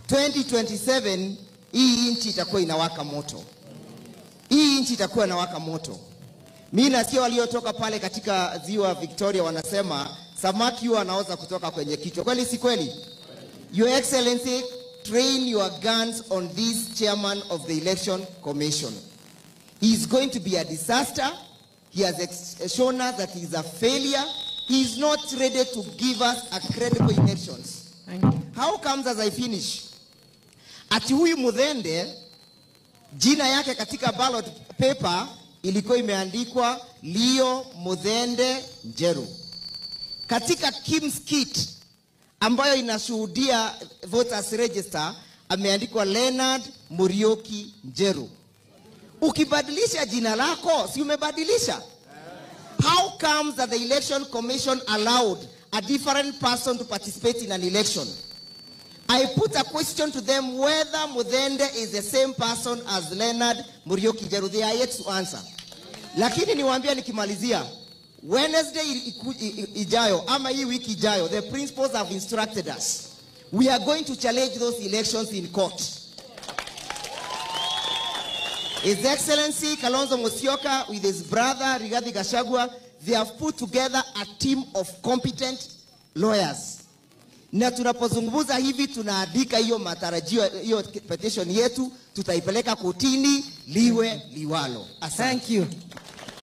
2027 hii nchi itakuwa inawaka moto. Hii nchi itakuwa inawaka moto. Mimi nasikia waliotoka pale katika ziwa Victoria wanasema samaki wanaoza kutoka kwenye kichwa. Kweli si kweli? Your Excellency, train your guns on this chairman of the Election Commission. He is going to be a disaster. He has shown us that he is a failure. He is not ready to give us a credible elections. Thank you. How comes, as I finish, ati huyu Muthende jina yake katika ballot paper ilikuwa imeandikwa Leo Muthende Njeru. Katika Kim's kit ambayo inashuhudia voters register ameandikwa Leonard Muriuki Njeru. Ukibadilisha jina lako, si umebadilisha? How comes that the Election Commission allowed a different person to participate in an election? I put a question to them whether Muthende is the same person as Leonard Muriuki Njeru. They are yet to answer. Lakini niwaambia nikimalizia, Wednesday ijayo ama hii wiki ijayo, the principals have instructed us. We are going to challenge those elections in court. His Excellency Kalonzo Musyoka with his brother Rigathi Gachagua, they have put together a team of competent lawyers. Na tunapozungumza hivi tunaandika hiyo matarajio, hiyo petition yetu tutaipeleka kotini liwe liwalo. Thank you.